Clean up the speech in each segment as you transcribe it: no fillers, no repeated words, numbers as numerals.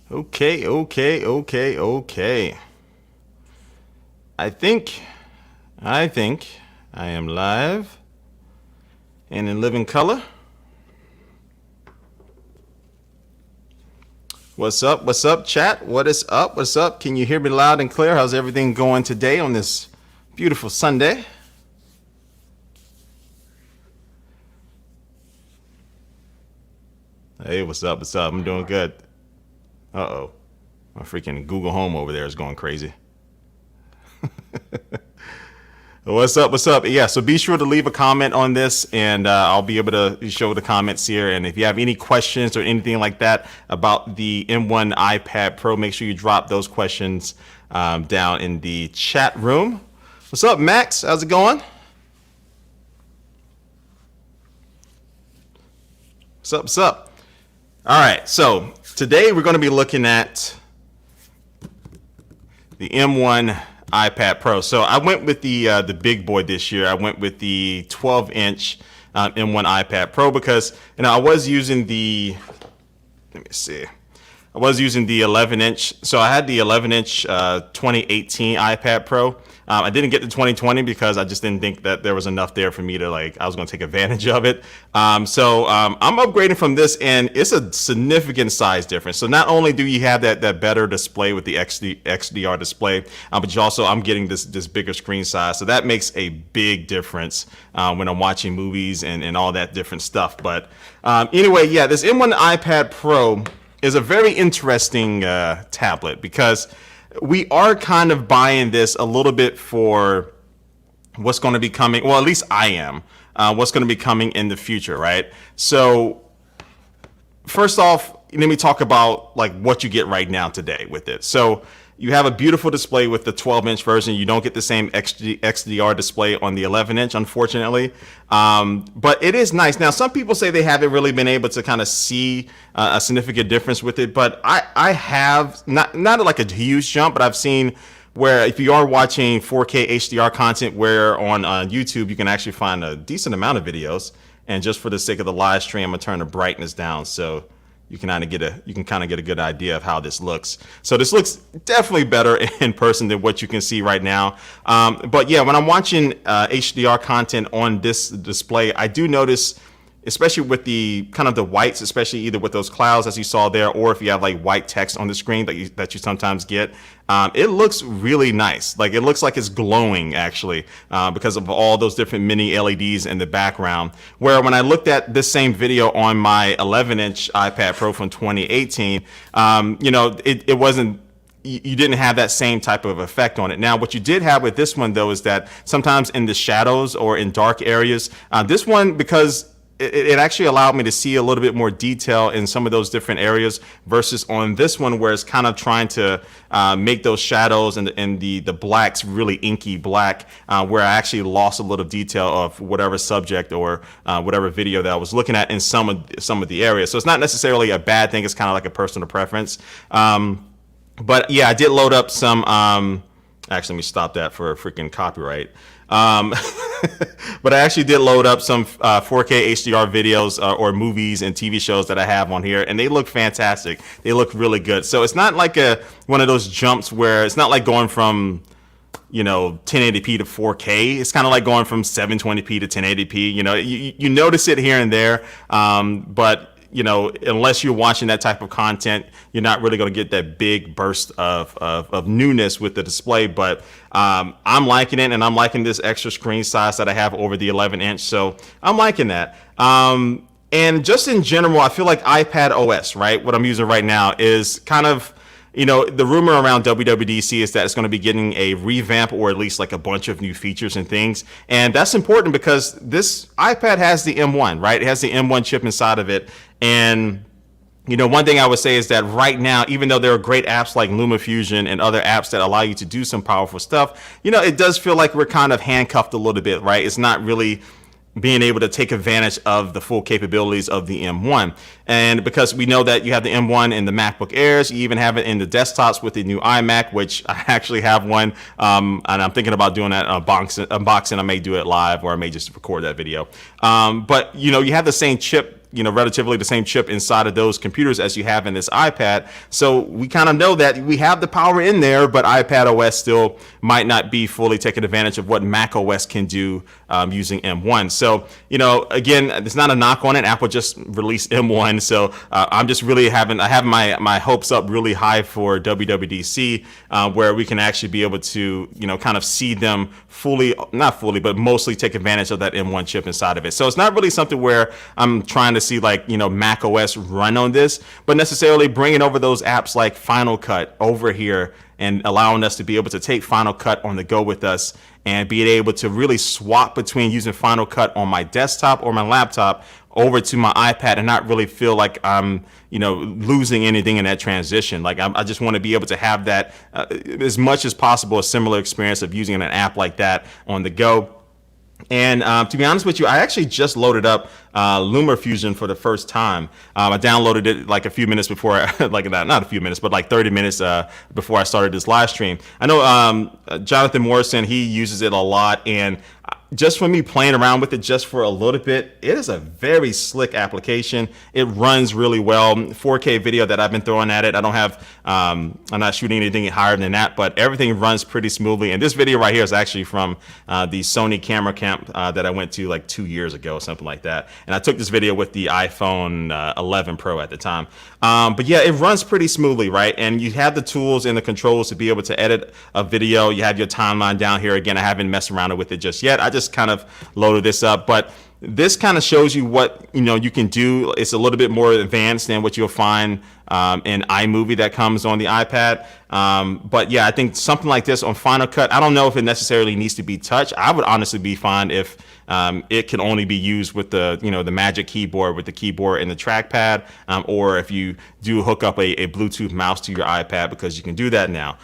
Okay. I think I am live and in living color. What's up, chat? What is up? What's up? Can you hear me loud and clear? How's everything going today on this beautiful Sunday? Hey, what's up? I'm doing good. Uh-oh. My freaking Google Home over there is going crazy. What's up? Yeah, so be sure to leave a comment on this, and I'll be able to show the comments here. And if you have any questions or anything like that about the M1 iPad Pro, make sure you drop those questions down in the chat room. What's up, Max? How's it going? What's up? All right, so today we're going to be looking at the M1 iPad Pro. So I went with the big boy this year. I went with the 12-inch M1 iPad Pro because I was using the 11-inch. So I had the 11-inch 2018 iPad Pro. I didn't get the 2020 because I just didn't think that there was enough there for me to I was going to take advantage of it. So I'm upgrading from this, and it's a significant size difference. So not only do you have that better display with the XDR display, but I'm getting this bigger screen size. So that makes a big difference when I'm watching movies and all that different stuff. But anyway, yeah, this M1 iPad Pro is a very interesting tablet because we are kind of buying this a little bit for what's going to be coming. Well, at least I am. What's going to be coming in the future, right? So first off, let me talk about what you get right now today with it. So you have a beautiful display with the 12-inch version. You don't get the same XDR display on the 11-inch, unfortunately. But it is nice. Now, some people say they haven't really been able to kind of see a significant difference with it. But I have, not like a huge jump, but I've seen where if you are watching 4K HDR content, where on YouTube you can actually find a decent amount of videos. And just for the sake of the live stream, I'm going to turn the brightness down so you can kind of get a good idea of how this looks. So this looks definitely better in person than what you can see right now. But yeah, when I'm watching HDR content on this display, I do notice, especially with the kind of the whites, especially either with those clouds as you saw there, or if you have white text on the screen that you sometimes get, it looks really nice. It looks like it's glowing actually because of all those different mini LEDs in the background. Where when I looked at this same video on my 11-inch iPad Pro from 2018, it wasn't. You didn't have that same type of effect on it. Now, what you did have with this one though is that sometimes in the shadows or in dark areas, this one, because it actually allowed me to see a little bit more detail in some of those different areas versus on this one where it's kind of trying to make those shadows and the blacks really inky black, where I actually lost a little detail of whatever subject or whatever video that I was looking at in some of the areas. So it's not necessarily a bad thing. It's kind of like a personal preference. But yeah, I did load up some. Actually, let me stop that for a freaking copyright. But I actually did load up some 4K HDR videos or movies and TV shows that I have on here, and they look fantastic. They look really good. So it's not like one of those jumps where it's not like going from 1080p to 4K. It's kind of like going from 720p to 1080p. You notice it here and there, but unless you're watching that type of content, you're not really going to get that big burst of newness with the display. But I'm liking it, and I'm liking this extra screen size that I have over the 11-inch. So I'm liking that. And just in general, I feel like iPad OS, right, what I'm using right now, is kind of, the rumor around WWDC is that it's going to be getting a revamp or at least a bunch of new features and things. And that's important because this iPad has the M1, right? It has the M1 chip inside of it. And, one thing I would say is that right now, even though there are great apps like LumaFusion and other apps that allow you to do some powerful stuff, it does feel like we're kind of handcuffed a little bit, right? It's not really being able to take advantage of the full capabilities of the M1. And because we know that you have the M1 in the MacBook Airs, you even have it in the desktops with the new iMac, which I actually have one, and I'm thinking about doing that unboxing. I may do it live, or I may just record that video. But you have the same chip relatively the same chip inside of those computers as you have in this iPad. So we kind of know that we have the power in there, but iPad OS still might not be fully taking advantage of what Mac OS can do using M1. So, again, it's not a knock on it. Apple just released M1. So I'm just really I have my hopes up really high for WWDC, where we can actually be able to, kind of see them not fully, but mostly take advantage of that M1 chip inside of it. So it's not really something where I'm trying to see Mac OS run on this, but necessarily bringing over those apps like Final Cut over here and allowing us to be able to take Final Cut on the go with us and being able to really swap between using Final Cut on my desktop or my laptop over to my iPad and not really feel like I'm, losing anything in that transition. I just want to be able to have that as much as possible, a similar experience of using an app like that on the go. And to be honest with you, I actually just loaded up LumaFusion for the first time. I downloaded it like a few minutes before, not a few minutes, but like 30 minutes before I started this live stream. I know Jonathan Morrison, he uses it a lot, and just for me playing around with it just for a little bit, it is a very slick application. It runs really well. 4K video that I've been throwing at it. I don't have, I'm not shooting anything higher than that, but everything runs pretty smoothly. And this video right here is actually from the Sony camera camp that I went to like 2 years ago or something like that. And I took this video with the iPhone 11 Pro at the time. But yeah, it runs pretty smoothly, right? And you have the tools and the controls to be able to edit a video. You have your timeline down here. Again, I haven't messed around with it just yet. I just kind of loaded this up, but this kind of shows you what you can do. It's a little bit more advanced than what you'll find in iMovie that comes on the iPad. But yeah, I think something like this on Final Cut, I don't know if it necessarily needs to be touched. I would honestly be fine if it can only be used with the the Magic Keyboard, with the keyboard and the trackpad, or if you do hook up a Bluetooth mouse to your iPad, because you can do that now.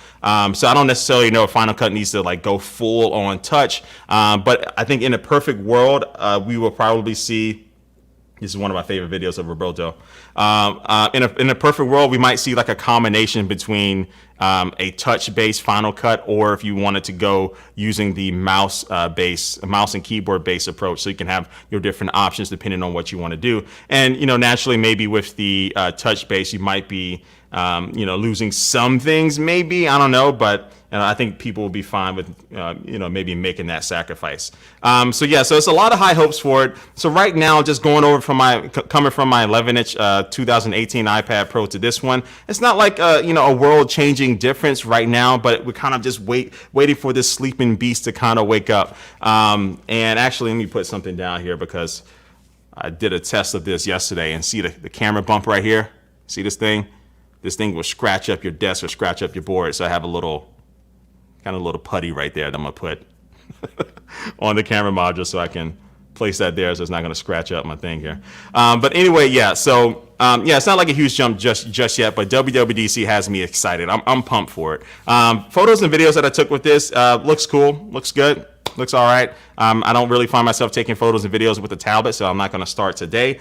So I don't necessarily know if Final Cut needs to go full on touch, but I think in a perfect world, we will probably see. This is one of my favorite videos of Roberto. In a perfect world, we might see like a combination between a touch-based Final Cut, or if you wanted to go using the mouse and keyboard-based approach, so you can have your different options depending on what you want to do. And naturally, maybe with the touch-based, you might be losing some things, maybe, I don't know, but I think people will be fine with, maybe making that sacrifice. So it's a lot of high hopes for it. So right now, just going over coming from my 11-inch 2018 iPad Pro to this one, it's not like a world-changing difference right now, but we're kind of just waiting for this sleeping beast to kind of wake up. And actually, let me put something down here, because I did a test of this yesterday, and see the camera bump right here. See this thing? This thing will scratch up your desk or scratch up your board. So I have a little putty right there that I'm gonna put on the camera module, so I can place that there, so it's not gonna scratch up my thing here. But anyway, yeah. So it's not like a huge jump just yet, but WWDC has me excited. I'm pumped for it. Photos and videos that I took with this looks cool, looks good. Looks all right. I don't really find myself taking photos and videos with the tablet, so I'm not going to start today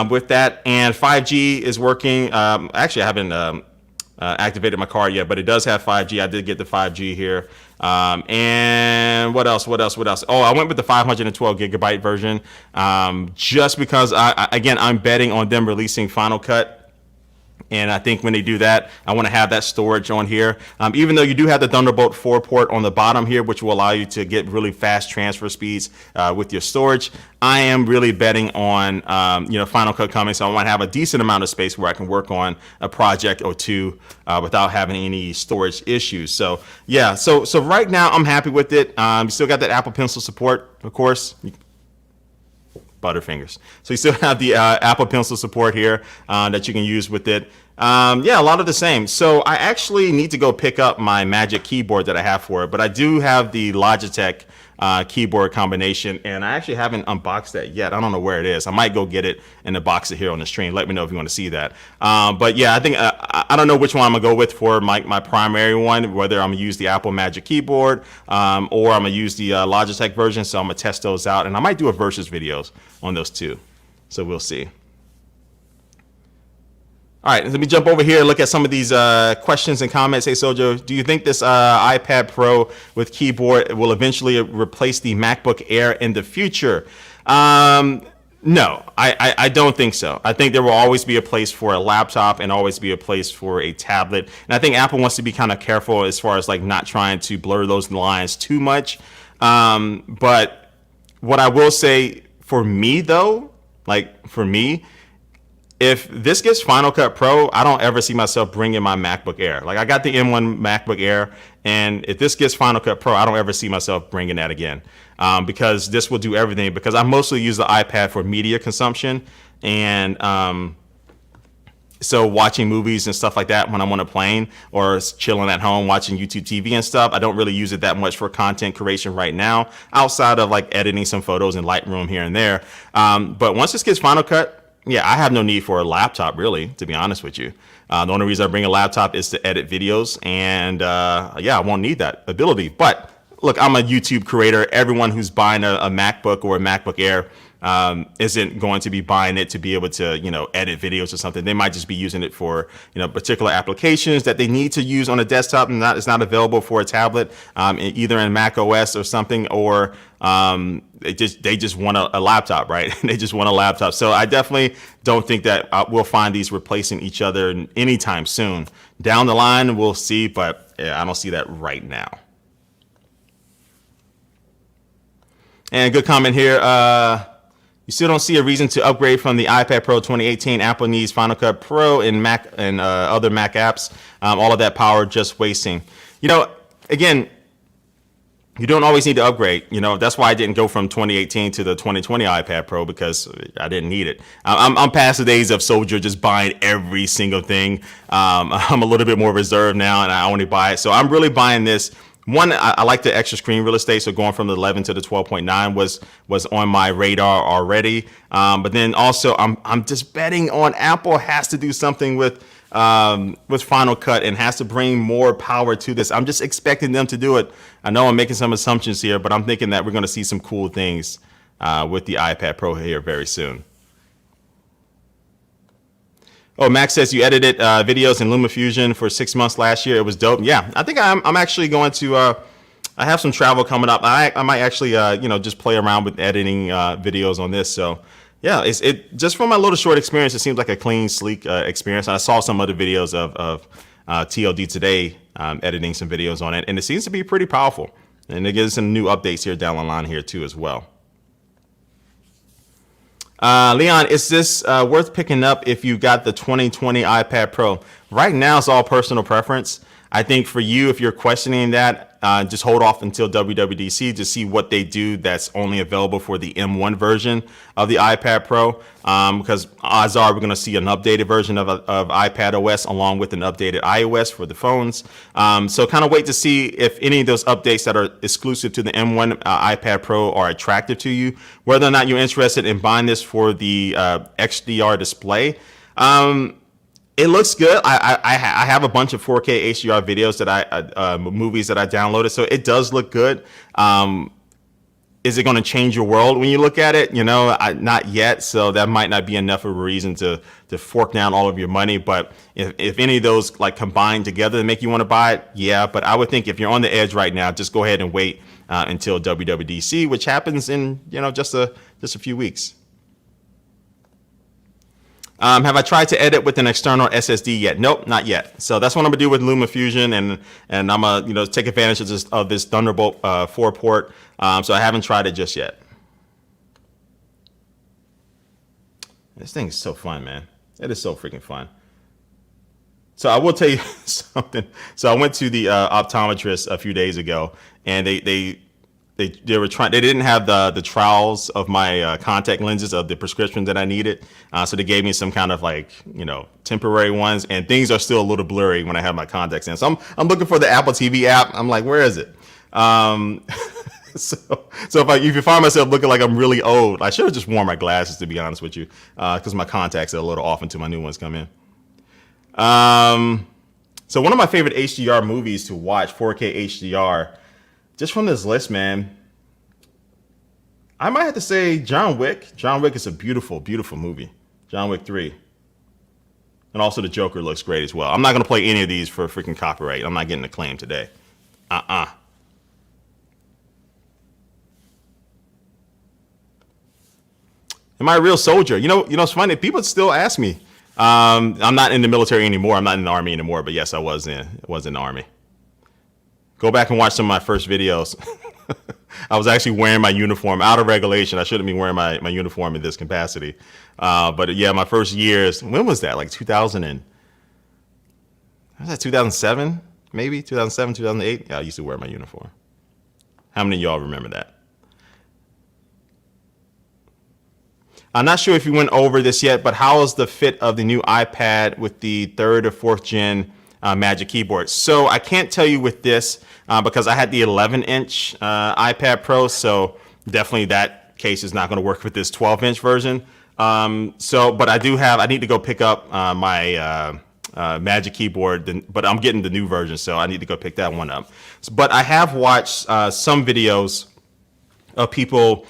with that. And 5G is working. Actually, I haven't activated my card yet, but it does have 5G. I did get the 5G here. And what else? Oh, I went with the 512 gigabyte version, just because I'm betting on them releasing Final Cut. And I think when they do that, I want to have that storage on here. Even though you do have the Thunderbolt 4 port on the bottom here, which will allow you to get really fast transfer speeds with your storage, I am really betting on Final Cut coming. So I want to have a decent amount of space where I can work on a project or two without having any storage issues. So yeah, so right now I'm happy with it. Still got that Apple Pencil support, of course. Butterfingers. So you still have the Apple Pencil support here that you can use with it. A lot of the same. So I actually need to go pick up my Magic Keyboard that I have for it, but I do have the Logitech keyboard combination, and I actually haven't unboxed that yet. I don't know where it is. I might go get it and unbox it here on the stream. Let me know if you want to see that. But yeah, I think I don't know which one I'm gonna go with for my primary one, whether I'm gonna use the Apple Magic Keyboard or I'm gonna use the Logitech version. So I'm gonna test those out, and I might do a versus videos on those two. So we'll see. All right, let me jump over here and look at some of these questions and comments. Hey, Sojo, do you think this iPad Pro with keyboard will eventually replace the MacBook Air in the future? No, I don't think so. I think there will always be a place for a laptop and always be a place for a tablet. And I think Apple wants to be kind of careful as far as like not trying to blur those lines too much. But what I will say for me though, like for me, if this gets Final Cut Pro, I don't ever see myself bringing my MacBook Air. Like I got the M1 MacBook Air, and if this gets Final Cut Pro, I don't ever see myself bringing that again, because this will do everything. Because I mostly use the iPad for media consumption, and so watching movies and stuff like that when I'm on a plane or chilling at home watching YouTube TV and stuff, I don't really use it that much for content creation right now, outside of like editing some photos in Lightroom here and there. But once this gets Final Cut, yeah, I have no need for a laptop, really, to be honest with you. The only reason I bring a laptop is to edit videos, and yeah, I won't need that ability. But look, I'm a YouTube creator. Everyone who's buying a MacBook or a MacBook Air isn't going to be buying it to be able to, edit videos or something. They might just be using it for, particular applications that they need to use on a desktop and it's not available for a tablet, either in Mac OS or something, or they just want a laptop, right? They just want a laptop. So I definitely don't think that we'll find these replacing each other anytime soon. Down the line, we'll see, but yeah, I don't see that right now. And good comment here. You still don't see a reason to upgrade from the iPad Pro 2018. Apple needs Final Cut Pro and Mac and other Mac apps. All of that power just wasting. Again, you don't always need to upgrade. That's why I didn't go from 2018 to the 2020 iPad Pro, because I didn't need it. I'm past the days of Soldier just buying every single thing. I'm a little bit more reserved now, and I only buy it. So I'm really buying this. One, I like the extra screen real estate, so going from the 11 to the 12.9 was on my radar already. But then also, I'm just betting on Apple has to do something with Final Cut and has to bring more power to this. I'm just expecting them to do it. I know I'm making some assumptions here, but I'm thinking that we're going to see some cool things with the iPad Pro here very soon. Oh, Max says you edited videos in LumaFusion for 6 months last year. It was dope. Yeah, I think I'm actually going to. I have some travel coming up. I might actually just play around with editing videos on this. So yeah, it just from my little short experience, it seems like a clean, sleek experience. I saw some other videos of TLD today editing some videos on it, and it seems to be pretty powerful. And it gives some new updates here down the line here too as well. Leon, is this worth picking up if you got the 2020 iPad Pro? Right now, it's all personal preference. I think for you, if you're questioning that, just hold off until WWDC to see what they do that's only available for the M1 version of the iPad Pro, because odds are we're going to see an updated version of iPad OS along with an updated iOS for the phones. So kind of wait to see if any of those updates that are exclusive to the M1 iPad Pro are attractive to you, whether or not you're interested in buying this for the XDR display. It looks good. I have a bunch of 4K HDR videos that movies that I downloaded, so it does look good. Is it going to change your world when you look at it? Not yet. So that might not be enough of a reason to fork down all of your money. But if any of those like combine together to make you want to buy it, yeah. But I would think if you're on the edge right now, just go ahead and wait until WWDC, which happens in just a few weeks. Have I tried to edit with an external SSD yet? Nope, not yet. So that's what I'm gonna do with LumaFusion, and I'm gonna take advantage of this Thunderbolt 4 port. So I haven't tried it just yet. This thing is so fun, man. It is so freaking fun. So I will tell you something. So I went to the optometrist a few days ago, and they were trying. They didn't have the trials of my contact lenses of the prescription that I needed, so they gave me some kind of temporary ones, and things are still a little blurry when I have my contacts in. So I'm looking for the Apple TV app. I'm like, where is it? So if you find myself looking like I'm really old, I should have just worn my glasses, to be honest with you, because my contacts are a little off until my new ones come in. So one of my favorite HDR movies to watch, 4K HDR. Just from this list, man, I might have to say John Wick. John Wick is a beautiful, beautiful movie. John Wick 3. And also the Joker looks great as well. I'm not going to play any of these for freaking copyright. I'm not getting a claim today. Am I a real soldier? It's funny. People still ask me. I'm not in the military anymore. I'm not in the Army anymore. But yes, I was in the Army. Go back and watch some of my first videos. I was actually wearing my uniform out of regulation. I shouldn't be wearing my uniform in this capacity. But yeah, my first years, when was that? Like 2007? Maybe 2007, 2008? Yeah, I used to wear my uniform. How many of y'all remember that? I'm not sure if you went over this yet, but how is the fit of the new iPad with the 3rd or 4th gen Magic Keyboard? So I can't tell you with this because I had the 11-inch iPad Pro, so definitely that case is not going to work with this 12-inch version. But I need to go pick up my Magic Keyboard, but I'm getting the new version, so I need to go pick that one up. But I have watched some videos of people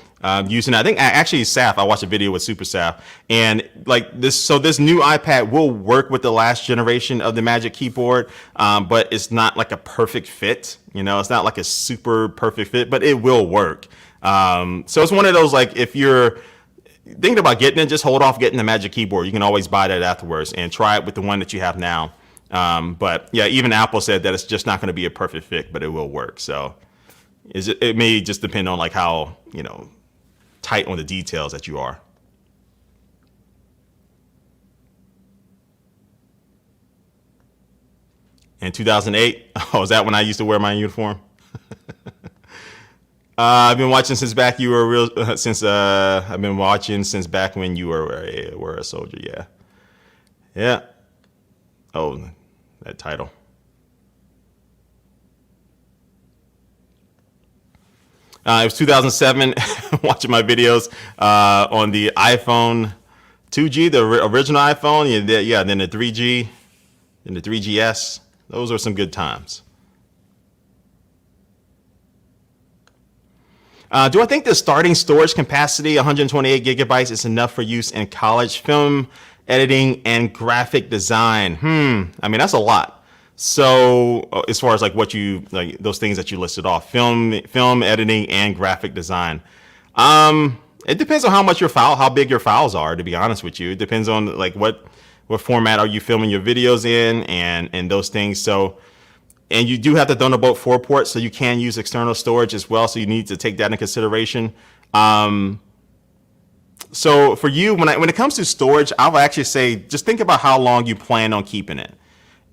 using it. I think actually Saf, I watched a video with Super Saf, and like this, so this new iPad will work with the last generation of the Magic Keyboard, but it's not like a perfect fit. It's not like a super perfect fit, but it will work. So it's one of those, like, if you're thinking about getting it, just hold off getting the Magic Keyboard. You can always buy that afterwards and try it with the one that you have now. But yeah, even Apple said that it's just not going to be a perfect fit, but it will work. So it may just depend on like how, tight on the details that you are. In 2008, oh, is that when I used to wear my uniform? I've been watching since back you were real. I've been watching since back when you were a soldier. Yeah, yeah. Oh, that title. It was 2007. Watching my videos on the iPhone 2G, the original iPhone. Yeah, and then the 3G, and the 3GS. Those were some good times. Do I think the starting storage capacity, 128 gigabytes, is enough for use in college film editing and graphic design? I mean, that's a lot. So as far as like what you like, those things that you listed off, film editing and graphic design. It depends on how big your files are, to be honest with you. It depends on like what format are you filming your videos in and those things. So, and you do have the Thunderbolt 4 port, so you can use external storage as well. So you need to take that into consideration. So for you, when it comes to storage, I'll actually say just think about how long you plan on keeping it.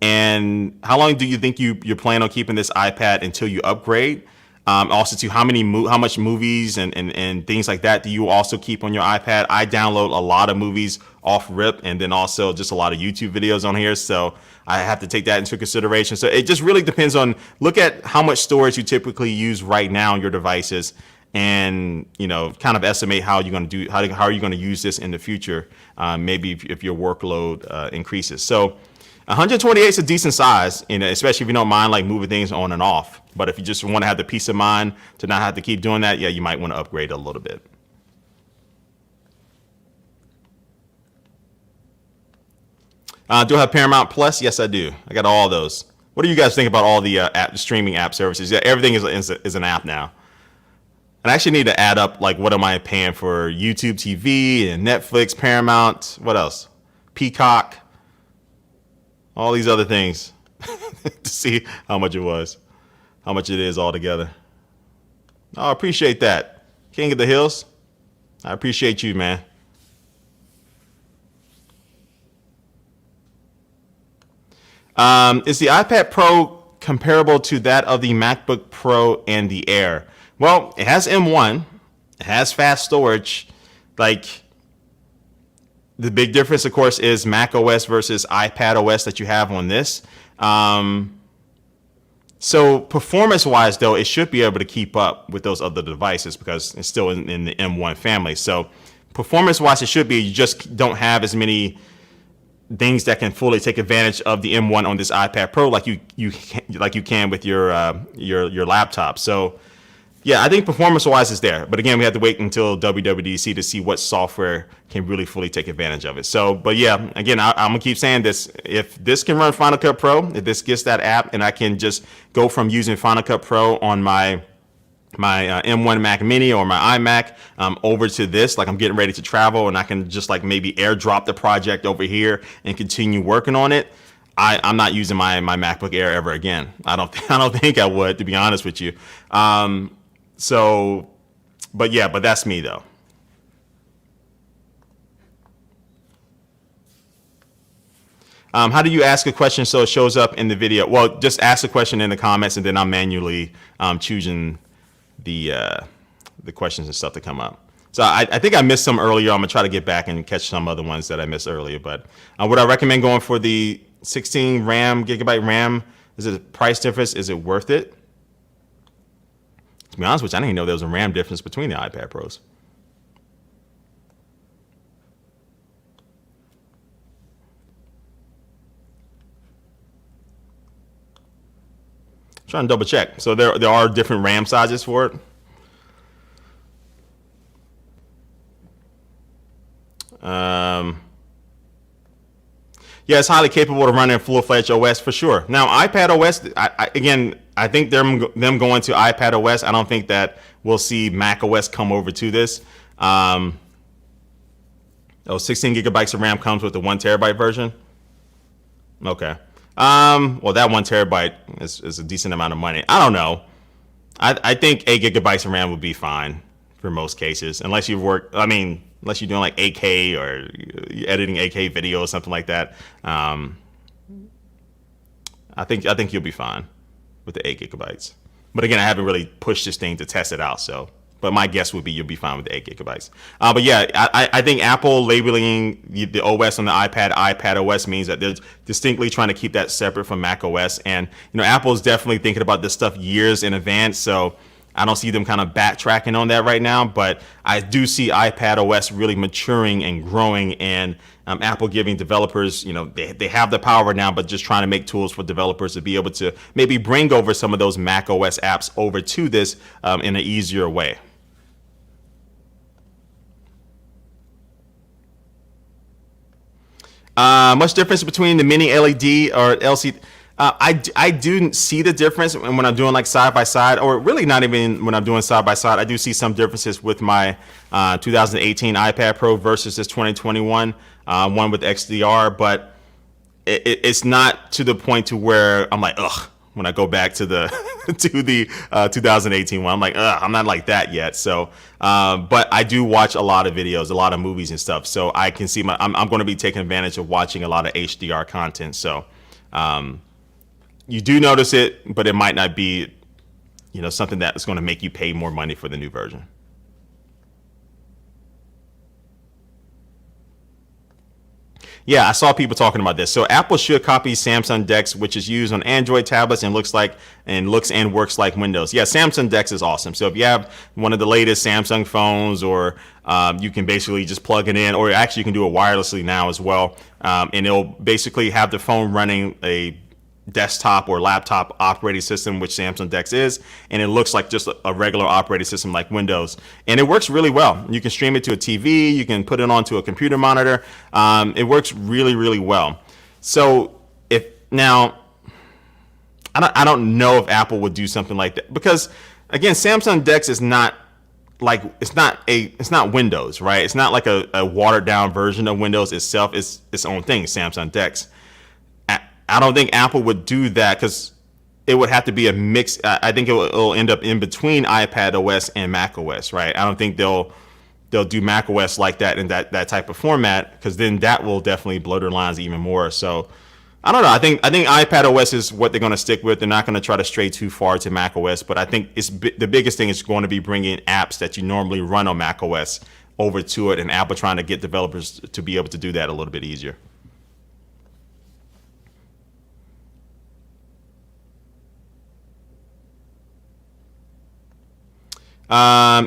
And how long do you think you plan on keeping this iPad until you upgrade? Also, to how much movies and things like that do you also keep on your iPad? I download a lot of movies off rip, and then also just a lot of YouTube videos on here. So I have to take that into consideration. So it just really depends on, look at how much storage you typically use right now on your devices, and kind of estimate how you're going to how are you going to use this in the future. Maybe if your workload increases. So 128 is a decent size, especially if you don't mind like moving things on and off. But if you just want to have the peace of mind to not have to keep doing that, yeah, you might want to upgrade a little bit. Do I have Paramount Plus? Yes, I do. I got all those. What do you guys think about all the streaming app services? Yeah, everything is an app now. And I actually need to add up like what am I paying for YouTube TV and Netflix, Paramount, what else? Peacock. All these other things to see how much it is altogether. Oh, I appreciate that. King of the Hills, I appreciate you, man. Is the iPad Pro comparable to that of the MacBook Pro and the Air? Well, it has M1, it has fast storage. Like, the big difference, of course, is Mac OS versus iPad OS that you have on this. So performance-wise, though, it should be able to keep up with those other devices because it's still in the M1 family. So performance-wise, it should be. You just don't have as many things that can fully take advantage of the M1 on this iPad Pro like you can with your laptop. So yeah, I think performance-wise is there. But again, we have to wait until WWDC to see what software can really fully take advantage of it. So, but yeah, again, I'm going to keep saying this. If this can run Final Cut Pro, if this gets that app and I can just go from using Final Cut Pro on my M1 Mac Mini or my iMac over to this. Like I'm getting ready to travel, and I can just like maybe airdrop the project over here and continue working on it. I'm not using my MacBook Air ever again. I don't think I would, to be honest with you. But that's me though. How do you ask a question so it shows up in the video? Well, just ask a question in the comments, and then I'm manually choosing the questions and stuff to come up. So I think I missed some earlier. I'm gonna try to get back and catch some other ones that I missed earlier. But would I recommend going for the 16 gigabyte RAM? Is it a price difference? Is it worth it? To be honest with you, I didn't even know there was a RAM difference between the iPad Pros. Trying to double check. So there are different RAM sizes for it. Yeah, it's highly capable of running full-fledged OS for sure. Now, iPad OS, I think them going to iPad OS, I don't think that we'll see Mac OS come over to this. 16 gigabytes of RAM comes with the 1 terabyte version. Okay. Well, that 1 terabyte is a decent amount of money. I don't know. I think 8 gigabytes of RAM would be fine for most cases, unless you're doing like 8K or editing 8K video or something like that. I think you'll be fine with the 8 gigabytes. But again, I haven't really pushed this thing to test it out, but my guess would be you'll be fine with the 8 gigabytes. But yeah, I think Apple labeling the OS on the iPad OS means that they're distinctly trying to keep that separate from Mac OS. And Apple's definitely thinking about this stuff years in advance. So I don't see them kind of backtracking on that right now. But I do see iPad OS really maturing and growing, and Apple giving developers, they have the power now, but just trying to make tools for developers to be able to maybe bring over some of those Mac OS apps over to this in an easier way. Much difference between the mini LED or LCD? I do see the difference when I'm doing like side by side, or really not even when I'm doing side by side. I do see some differences with my 2018 iPad Pro versus this 2021 one with XDR, but it's not to the point to where I'm like, ugh, when I go back to the to the 2018 one. I'm like, ugh, I'm not like that yet. So, but I do watch a lot of videos, a lot of movies and stuff. So I can see I'm going to be taking advantage of watching a lot of HDR content. So, you do notice it, but it might not be, something that is going to make you pay more money for the new version. Yeah, I saw people talking about this. So Apple should copy Samsung DeX, which is used on Android tablets and looks and works like Windows. Yeah, Samsung DeX is awesome. So if you have one of the latest Samsung phones, or you can basically just plug it in, or actually you can do it wirelessly now as well, and it'll basically have the phone running a desktop or laptop operating system, which Samsung DeX is, and it looks like just a regular operating system like Windows, and it works really well. You can stream it to a TV, you can put it onto a computer monitor. It works really, really well. So I don't know if Apple would do something like that, because again, Samsung DeX is not like, it's not Windows, right? It's not like a watered down version of Windows itself. It's its own thing, Samsung DeX. I don't think Apple would do that, because it would have to be a mix. I think it'll end up in between iPad OS and Mac OS, right? I don't think they'll do Mac OS like that in that type of format, because then that will definitely blur their lines even more. So I don't know. I think iPad OS is what they're going to stick with. They're not going to try to stray too far to Mac OS, but I think the biggest thing is going to be bringing apps that you normally run on Mac OS over to it, and Apple trying to get developers to be able to do that a little bit easier.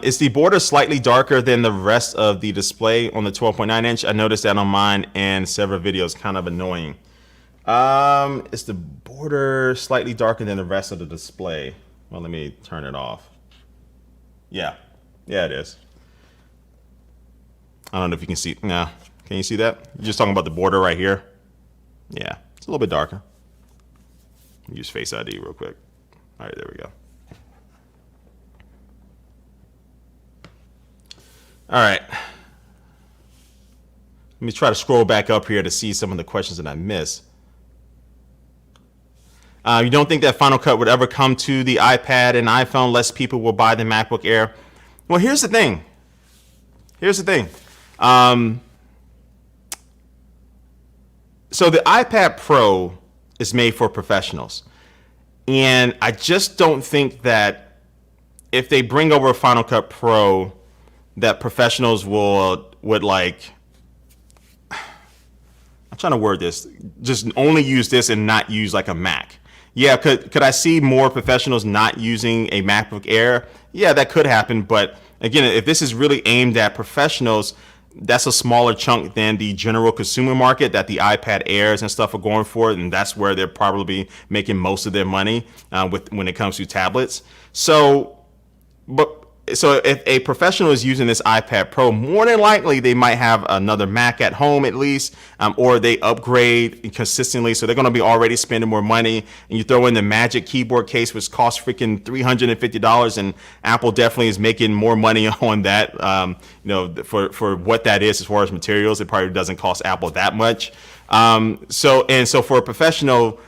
Is the border slightly darker than the rest of the display on the 12.9 inch? I noticed that on mine and several videos, kind of annoying. Is the border slightly darker than the rest of the display? Well, let me turn it off. Yeah, it is. I don't know if you can see. No, can you see that? You're just talking about the border right here. Yeah, it's a little bit darker. Use Face ID real quick. All right, there we go. All right. Let me try to scroll back up here to see some of the questions that I missed. You don't think that Final Cut would ever come to the iPad and iPhone? Less people will buy the MacBook Air. Well, here's the thing. So the iPad Pro is made for professionals. And I just don't think that if they bring over a Final Cut Pro, that professionals would like, I'm trying to word this, just only use this and not use like a Mac. Yeah, could I see more professionals not using a MacBook Air? Yeah, that could happen. But again, if this is really aimed at professionals, that's a smaller chunk than the general consumer market that the iPad Airs and stuff are going for, and that's where they're probably making most of their money when it comes to tablets. So if a professional is using this iPad Pro, more than likely they might have another Mac at home at least, or they upgrade consistently, so they're going to be already spending more money. And you throw in the Magic Keyboard case, which costs freaking $350, and Apple definitely is making more money on that. For what that is as far as materials, it probably doesn't cost Apple that much. So for a professional,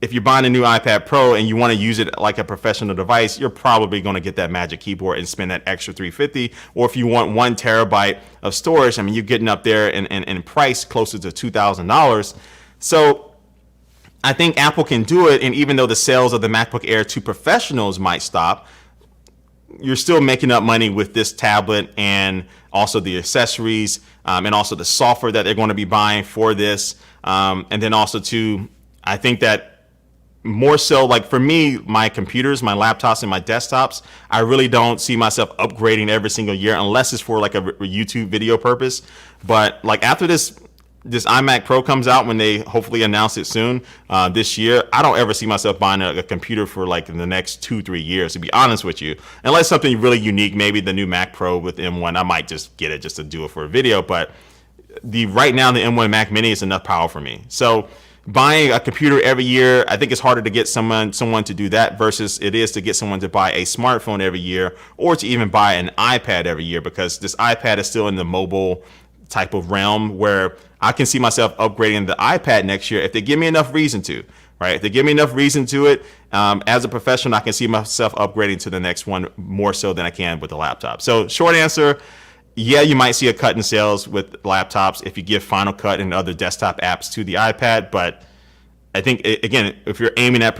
if you're buying a new iPad Pro and you want to use it like a professional device, you're probably going to get that Magic Keyboard and spend that extra $350. Or if you want 1 terabyte of storage, I mean, you're getting up there in price closer to $2,000. So I think Apple can do it. And even though the sales of the MacBook Air to professionals might stop, you're still making up money with this tablet and also the accessories and also the software that they're going to be buying for this. And then also too, I think that more so, like for me, my computers, my laptops, and my desktops, I really don't see myself upgrading every single year unless it's for like a YouTube video purpose. But like after this iMac Pro comes out, when they hopefully announce it soon this year, I don't ever see myself buying a computer for like the next 2-3 years, to be honest with you. Unless something really unique, maybe the new Mac Pro with M1, I might just get it just to do it for a video. But right now, the M1 Mac Mini is enough power for me. So buying a computer every year, I think it's harder to get someone to do that versus it is to get someone to buy a smartphone every year or to even buy an iPad every year, because this iPad is still in the mobile type of realm where I can see myself upgrading the iPad next year if they give me enough reason to, right? If they give me enough reason to it, as a professional, I can see myself upgrading to the next one more so than I can with the laptop. So short answer, yeah, you might see a cut in sales with laptops if you give Final Cut and other desktop apps to the iPad. But I think, again, if you're aiming at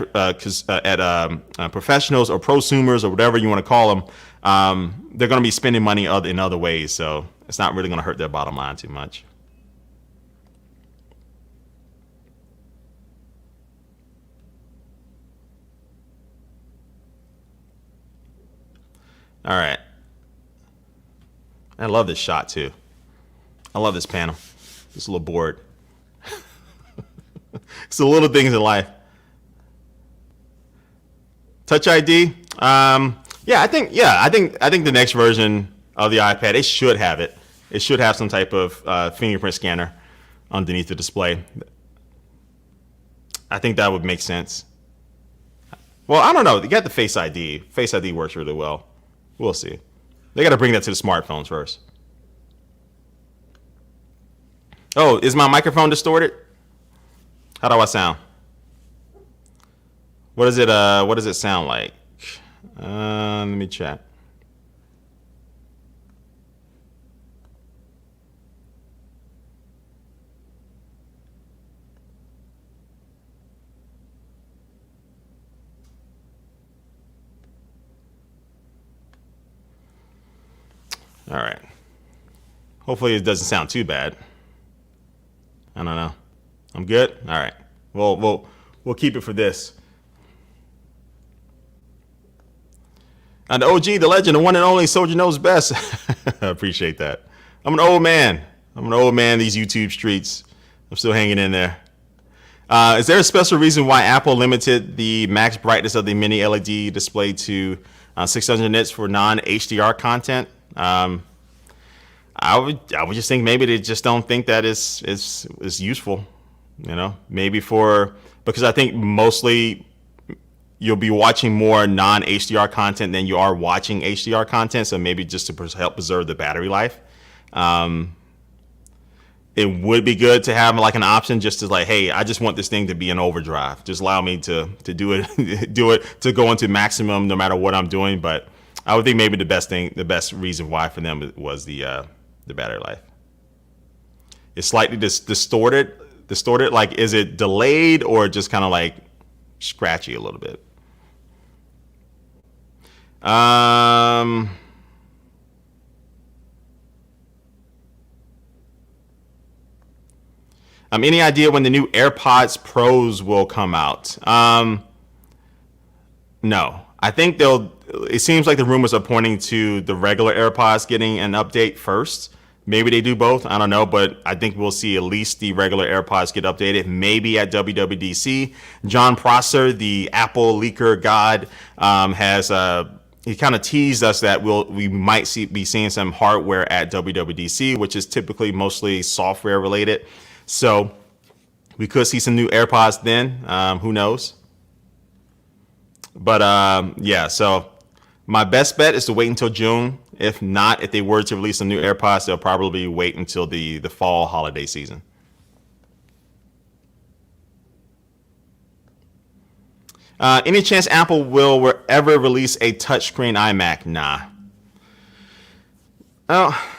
professionals or prosumers or whatever you want to call them, they're going to be spending money in other ways. So it's not really going to hurt their bottom line too much. All right. I love this shot too. I love this panel. Just a little bored. It's the little things in life. Touch ID. I think the next version of the iPad, it should have it. It should have some type of fingerprint scanner underneath the display. I think that would make sense. Well, I don't know. You got the Face ID. Face ID works really well. We'll see. They got to bring that to the smartphones first. Oh, is my microphone distorted? How do I sound? What does it sound like? Let me check. All right. Hopefully it doesn't sound too bad. I don't know. I'm good? All right. We'll keep it for this. And the OG, the legend, the one and only Soldier Knows Best. I appreciate that. I'm an old man. These YouTube streets. I'm still hanging in there. Is there a special reason why Apple limited the max brightness of the mini LED display to 600 nits for non-HDR content? I would just think maybe they just don't think that is useful, maybe because I think mostly you'll be watching more non-HDR content than you are watching HDR content. So maybe just to help preserve the battery life. It would be good to have like an option just to like, hey, I just want this thing to be in overdrive. Just allow me to do it, to go into maximum no matter what I'm doing. But I would think maybe the best reason why for them was the battery life. It's slightly distorted. Like, is it delayed or just kind of like scratchy a little bit? Any idea when the new AirPods Pros will come out? No, I think it seems like the rumors are pointing to the regular AirPods getting an update first. Maybe they do both. I don't know, but I think we'll see at least the regular AirPods get updated. Maybe at WWDC. John Prosser, the Apple leaker god, he kind of teased us that we might be seeing some hardware at WWDC, which is typically mostly software related. So we could see some new AirPods then. Who knows? But yeah, so my best bet is to wait until June. If not, if they were to release some new AirPods, they'll probably wait until the fall holiday season. Any chance Apple will ever release a touchscreen iMac? Nah. Oh,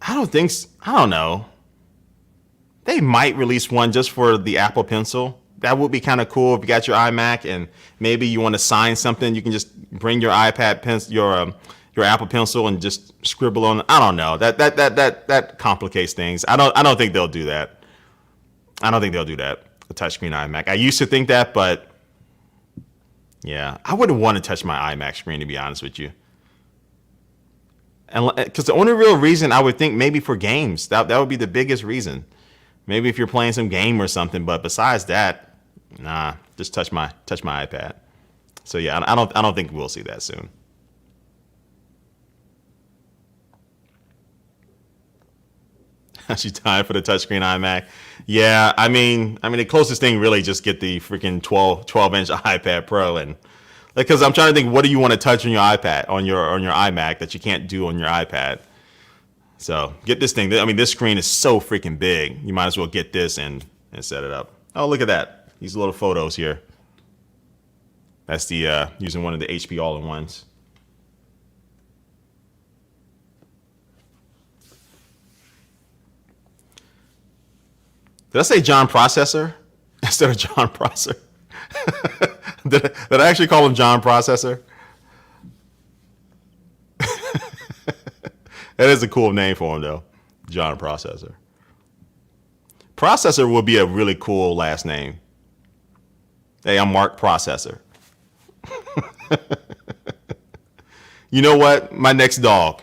I don't think so. I don't know. They might release one just for the Apple Pencil. That would be kind of cool if you got your iMac and maybe you want to sign something. You can just bring your iPad pencil, your Apple Pencil, and just scribble on. I don't know. That complicates things. I don't think they'll do that. I don't think they'll do that. A touchscreen iMac. I used to think that, but yeah, I wouldn't want to touch my iMac screen, to be honest with you. And because the only real reason I would think maybe for games, that would be the biggest reason. Maybe if you're playing some game or something, but besides that, nah, just touch my iPad. So yeah, I don't think we'll see that soon. She's dying for the touchscreen iMac. Yeah, I mean the closest thing really just get the freaking 12-inch iPad Pro, and because I'm trying to think, what do you want to touch on your iPad, on your iMac that you can't do on your iPad? So get this thing. I mean, this screen is so freaking big. You might as well get this and set it up. Oh, look at that. These little photos here. That's the using one of the HP all-in-ones. Did I say John Processor instead of John Prosser? did I actually call him John Processor? That is a cool name for him, though. John Processor. Processor would be a really cool last name. Hey, I'm Mark Processor. You know what? My next dog,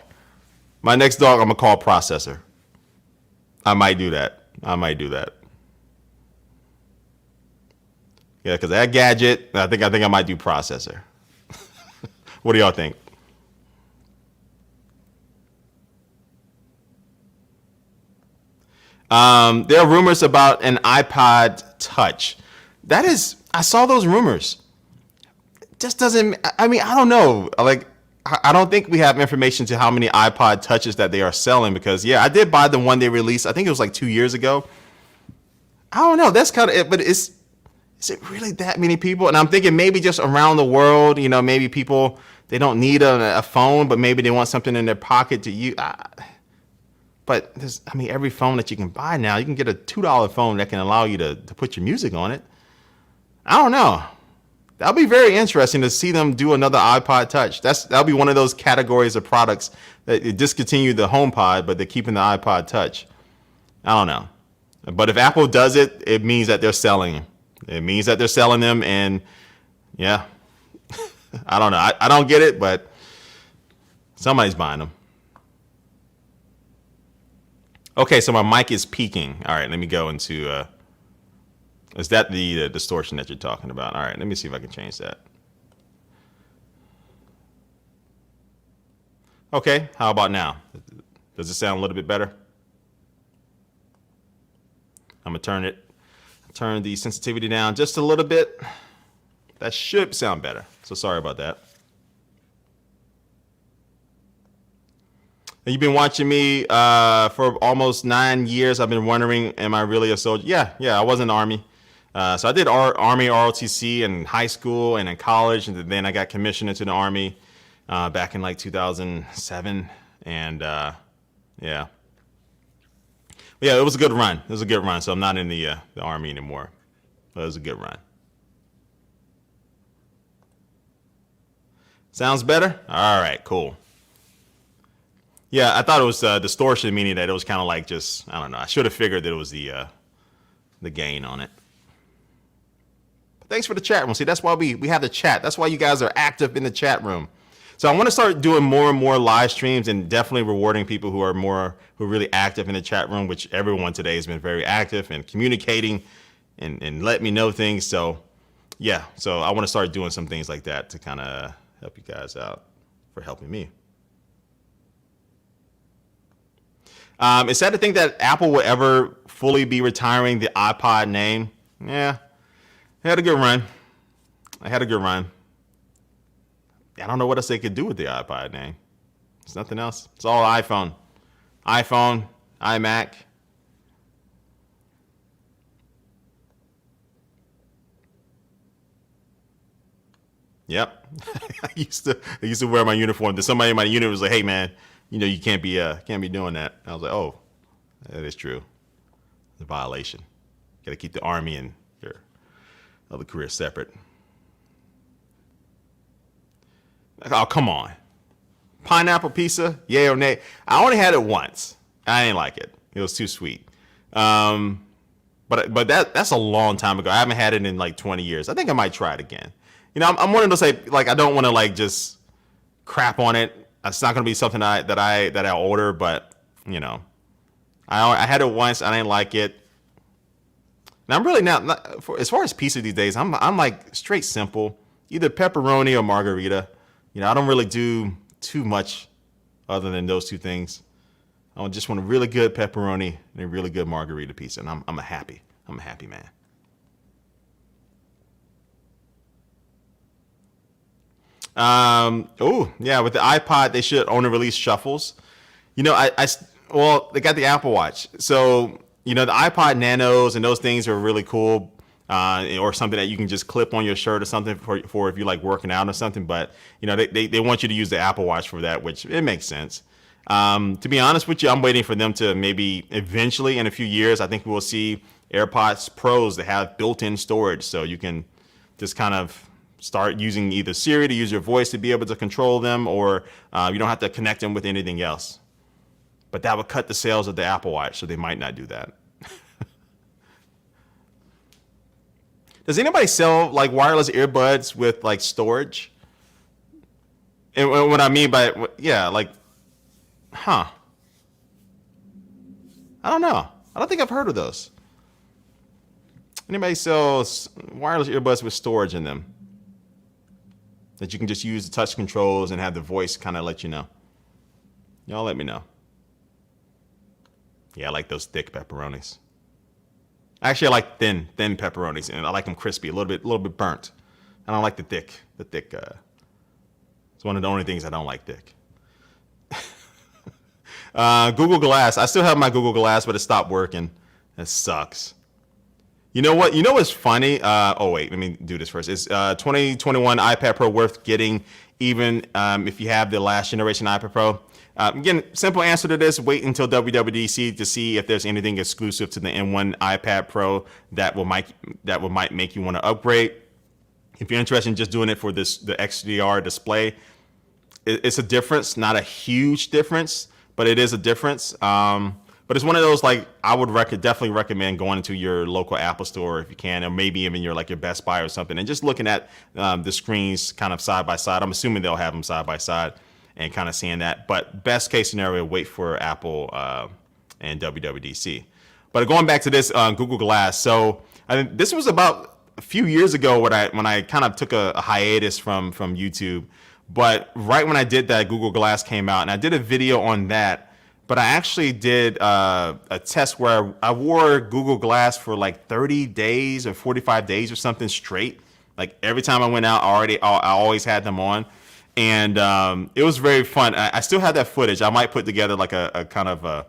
I'm going to call Processor. I might do that. Yeah, because that gadget, I think I might do Processor. What do y'all think? There are rumors about an iPod Touch. I saw those rumors. It just doesn't, I mean, I don't know. Like, I don't think we have information to how many iPod Touches that they are selling because, yeah, I did buy the one they released. I think it was like 2 years ago. I don't know. That's kind of it, but is it really that many people? And I'm thinking maybe just around the world, maybe people, they don't need a phone, but maybe they want something in their pocket to use. But every phone that you can buy now, you can get a $2 phone that can allow you to put your music on it. I don't know. That'll be very interesting to see them do another iPod Touch. That'll be one of those categories of products that discontinue the HomePod, but they're keeping the iPod Touch. I don't know. But if Apple does it, it means that they're selling them. It means that they're selling them, and yeah, I don't know. I don't get it, but somebody's buying them. Okay, so my mic is peaking. All right, let me go into, is that the distortion that you're talking about? All right, let me see if I can change that. Okay, how about now? Does it sound a little bit better? I'm gonna turn the sensitivity down just a little bit. That should sound better. So sorry about that. You've been watching me for almost 9 years. I've been wondering, am I really a soldier? Yeah, I was in the Army. So I did Army ROTC in high school and in college, and then I got commissioned into the Army back in like 2007. And yeah, it was a good run. It was a good run. So I'm not in the Army anymore. But it was a good run. Sounds better? All right, cool. Yeah, I thought it was distortion, meaning that it was kind of like just, I don't know. I should have figured that it was the gain on it. But thanks for the chat room. See, that's why we have the chat. That's why you guys are active in the chat room. So I want to start doing more and more live streams, and definitely rewarding people who are really active in the chat room, which everyone today has been very active and communicating and let me know things. So yeah, so I want to start doing some things like that to kind of help you guys out for helping me. It's sad to think that Apple will ever fully be retiring the iPod name. Yeah, I had a good run. I don't know what else they could do with the iPod name. There's nothing else. It's all iPhone. iMac. Yep. I used to wear my uniform. Then somebody in my unit was like, "Hey man, you can't be doing that." I was like, "Oh, that is true. It's a violation. Got to keep the Army and your other career separate." Oh, come on. Pineapple pizza, yay or nay? I only had it once. I didn't like it. It was too sweet. But that's a long time ago. I haven't had it in like 20 years. I think I might try it again. I'm one of those like I don't want to like just crap on it. It's not going to be something that I order, but I had it once. I didn't like it. Now I'm really not as far as pizza these days. I'm like straight simple, either pepperoni or margarita. I don't really do too much other than those two things. I just want a really good pepperoni and a really good margarita pizza, and I'm a happy man. Oh yeah, with the iPod they should only release shuffles. They got the Apple Watch, so the iPod Nanos and those things are really cool, or something that you can just clip on your shirt or something for if you like working out or something. But they want you to use the Apple Watch for that, which it makes sense. To be honest with you, I'm waiting for them to maybe eventually in a few years. I think we'll see AirPods Pros that have built-in storage, so you can just kind of start using either Siri to use your voice to be able to control them, or you don't have to connect them with anything else. But that would cut the sales of the Apple Watch, so they might not do that. Does anybody sell like wireless earbuds with like storage? And what I mean by I don't know. I don't think I've heard of those. Anybody sells wireless earbuds with storage in them that you can just use the touch controls and have the voice kind of let you know? Y'all let me know. Yeah, I like those thick pepperonis. Actually, I like thin pepperonis, and I like them crispy, a little bit burnt. I don't like the thick. It's one of the only things I don't like thick. Google Glass. I still have my Google Glass, but it stopped working. It sucks. You know what? You know what's funny? Wait, let me do this first. Is 2021 iPad Pro worth getting, even if you have the last generation iPad Pro? Again, simple answer to this: wait until WWDC to see if there's anything exclusive to the M1 iPad Pro that might make you want to upgrade. If you're interested in just doing it for the XDR display, it's a difference, not a huge difference, but it is a difference. But it's one of those, like, I would definitely recommend going into your local Apple store if you can, or maybe even your Best Buy or something, and just looking at the screens kind of side by side. I'm assuming they'll have them side by side and kind of seeing that. But best case scenario, wait for Apple and WWDC. But going back to this Google Glass, so this was about a few years ago when I kind of took a hiatus from YouTube. But right when I did that, Google Glass came out, and I did a video on that. But I actually did a test where I wore Google Glass for like 30 days or 45 days or something straight. Like every time I went out, I always had them on, and it was very fun. I still have that footage. I might put together like a kind of a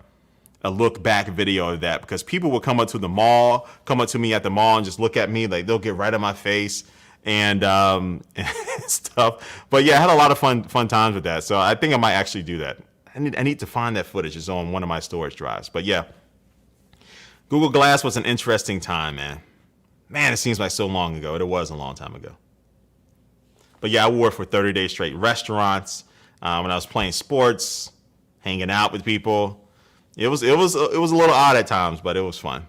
look back video of that, because people would come up to me at the mall and just look at me, like they'll get right in my face and stuff. But yeah, I had a lot of fun times with that. So I think I might actually do that. I need to find that footage. It's on one of my storage drives. But yeah, Google Glass was an interesting time, man. Man, it seems like so long ago. It was a long time ago. But yeah, I wore it for 30 days straight. Restaurants, when I was playing sports, hanging out with people. It was a little odd at times, but it was fun.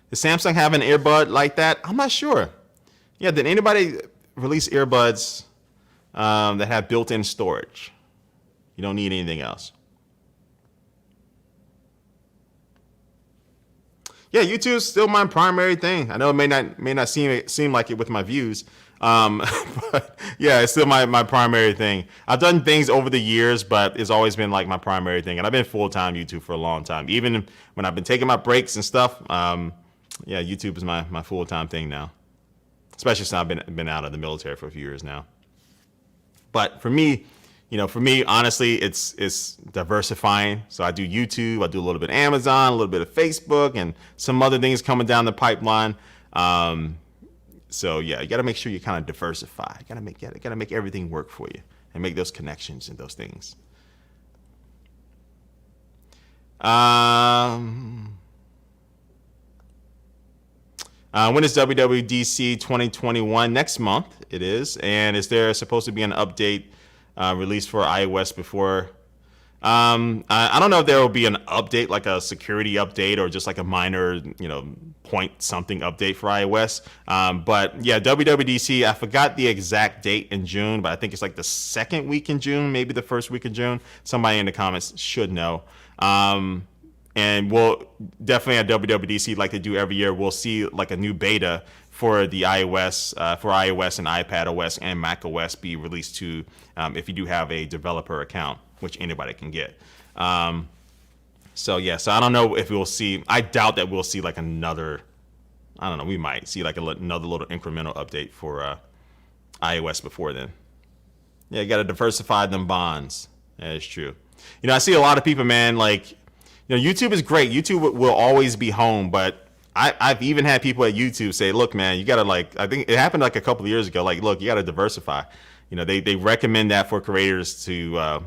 Does Samsung have an earbud like that? I'm not sure. Yeah, did anybody release earbuds that have built-in storage? You don't need anything else. Yeah, YouTube's still my primary thing. I know it may not seem like it with my views, but yeah, it's still my primary thing. I've done things over the years, but it's always been like my primary thing, and I've been full-time YouTube for a long time. Even when I've been taking my breaks and stuff, yeah, YouTube is my full-time thing now, especially since I've been out of the military for a few years now. But for me, honestly, it's diversifying. So I do YouTube, I do a little bit of Amazon, a little bit of Facebook, and some other things coming down the pipeline. So yeah, you got to make sure you kind of diversify. You got to make everything work for you and make those connections and those things. When is WWDC 2021? Next month it is. And is there supposed to be an update released for iOS before? I don't know if there will be an update, like a security update or just like a minor, point something update for iOS. But yeah, WWDC, I forgot the exact date in June, but I think it's like the second week in June, maybe the first week in June. Somebody in the comments should know. And we'll definitely at WWDC, like they do every year, we'll see like a new beta for the iOS, and iPad OS and Mac OS be released to, if you do have a developer account, which anybody can get. So I don't know if we'll see. I doubt that we'll see like another. I don't know. We might see like another little incremental update for iOS before then. Yeah, you got to diversify them bonds. That is true. I see a lot of people, man, like. YouTube is great. YouTube will always be home, but I've even had people at YouTube say, look, man, you got to I think it happened like a couple of years ago. Like, look, you got to diversify. They recommend that for creators to,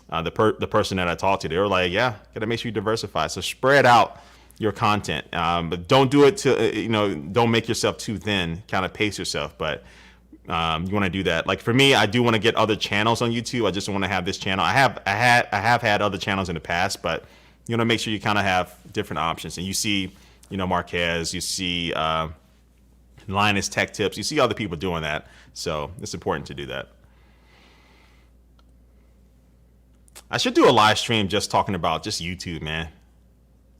the person that I talked to, they were like, yeah, got to make sure you diversify. So spread out your content, but don't do it don't make yourself too thin, kind of pace yourself. But you want to do that. Like for me, I do want to get other channels on YouTube. I just want to have this channel. I have had other channels in the past, but make sure you kind of have different options. And you see, Marquez, you see Linus Tech Tips, you see other people doing that. So it's important to do that. I should do a live stream just talking about just YouTube, man.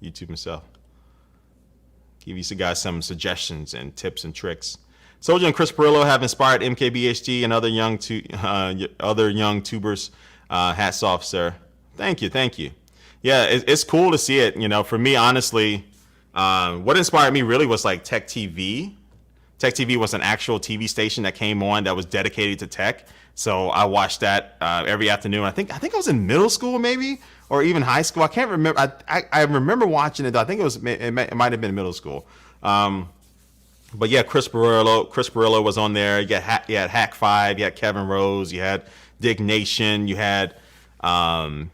YouTube itself. Give you guys some suggestions and tips and tricks. Soldier and Chris Perillo have inspired MKBHD and other young tubers. Hats off, sir. Thank you. Yeah, it's cool to see it. For me, honestly, what inspired me really was like Tech TV. Tech TV was an actual TV station that came on that was dedicated to tech. So I watched that every afternoon. I think I was in middle school maybe, or even high school. I can't remember. I remember watching it. I think it might have been middle school. But yeah, Chris Perillo was on there. You had Hack 5, you had Kevin Rose, you had Dig Nation, you had Leo